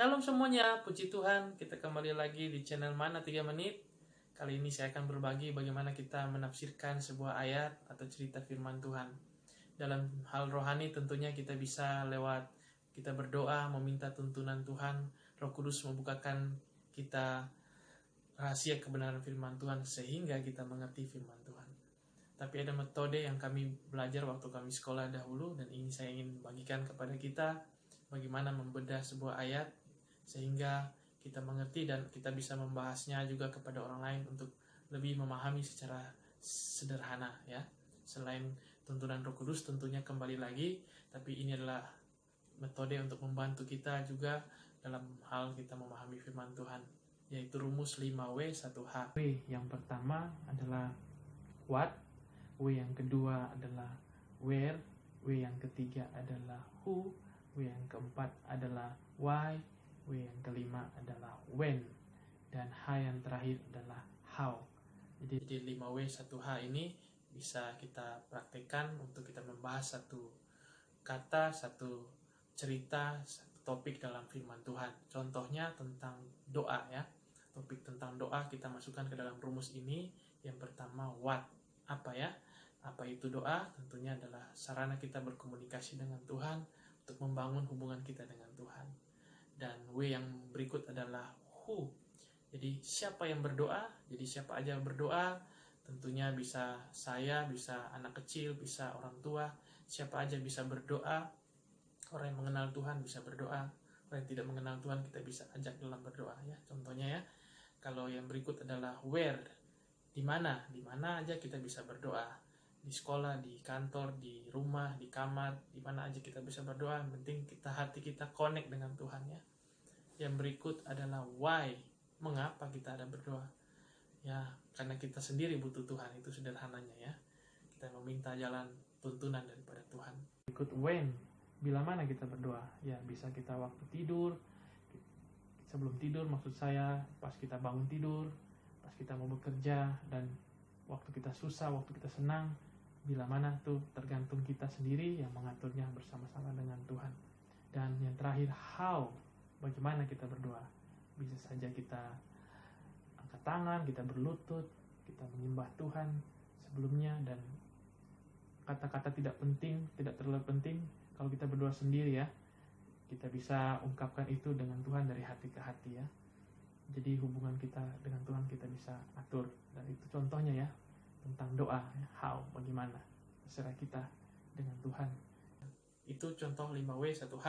Shalom semuanya, puji Tuhan, kita kembali lagi di channel Mana 3 Menit. Kali ini saya akan berbagi bagaimana kita menafsirkan sebuah ayat atau cerita firman Tuhan. Dalam hal rohani tentunya kita bisa lewat kita berdoa, meminta tuntunan Tuhan, Roh Kudus membukakan kita rahasia kebenaran firman Tuhan sehingga kita mengerti firman Tuhan. Tapi ada metode yang kami belajar waktu kami sekolah dahulu dan ini saya ingin bagikan kepada kita bagaimana membedah sebuah ayat sehingga kita mengerti dan kita bisa membahasnya juga kepada orang lain untuk lebih memahami secara sederhana ya. Selain tuntunan Roh Kudus tentunya kembali lagi, tapi ini adalah metode untuk membantu kita juga dalam hal kita memahami firman Tuhan, yaitu rumus 5W 1H. W yang pertama adalah what, W yang kedua adalah where, W yang ketiga adalah who, W yang keempat adalah why, W yang kelima adalah when, dan H yang terakhir adalah how. Jadi 5W 1H ini bisa kita praktekkan untuk kita membahas satu kata, satu cerita, satu topik dalam firman Tuhan. Contohnya tentang doa ya. Topik tentang doa kita masukkan ke dalam rumus ini. Yang pertama what, apa ya? Apa itu doa? Tentunya adalah sarana kita berkomunikasi dengan Tuhan untuk membangun hubungan kita dengan Tuhan. Dan W yang berikut adalah who. Jadi siapa yang berdoa? Jadi siapa aja yang berdoa? Tentunya bisa saya, bisa anak kecil, bisa orang tua. Siapa aja bisa berdoa. Orang yang mengenal Tuhan bisa berdoa. Orang yang tidak mengenal Tuhan kita bisa ajak dalam berdoa ya. Contohnya ya. Kalau yang berikut adalah where. Di mana? Di mana aja kita bisa berdoa. Di sekolah, di kantor, di rumah, di kamar, di mana aja kita bisa berdoa. Yang penting hati kita connect dengan Tuhan ya. Yang berikut adalah why, mengapa kita ada berdoa. Ya, karena kita sendiri butuh Tuhan, itu sederhananya ya. Kita meminta jalan tuntunan daripada Tuhan. Berikut when, bila mana kita berdoa. Ya, bisa kita waktu tidur, sebelum tidur maksud saya, pas kita bangun tidur, pas kita mau bekerja, dan waktu kita susah, waktu kita senang, bila mana tuh tergantung kita sendiri yang mengaturnya bersama-sama dengan Tuhan. Dan yang terakhir how, bagaimana kita berdoa. Bisa saja kita angkat tangan, kita berlutut, kita menyembah Tuhan sebelumnya, dan kata-kata tidak penting, tidak terlalu penting kalau kita berdoa sendiri ya. Kita bisa ungkapkan itu dengan Tuhan dari hati ke hati ya. Jadi hubungan kita dengan Tuhan kita bisa atur. Dan itu contohnya ya, tentang doa, how, bagaimana serah kita dengan Tuhan. Itu contoh 5W 1H.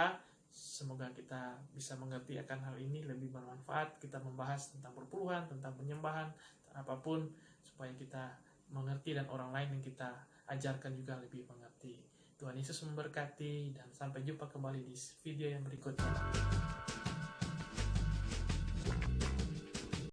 Semoga kita bisa mengerti akan hal ini lebih bermanfaat. Kita membahas tentang perpuluhan, tentang penyembahan, apapun, supaya kita mengerti dan orang lain yang kita ajarkan juga lebih mengerti. Tuhan Yesus memberkati dan sampai jumpa kembali di video yang berikutnya.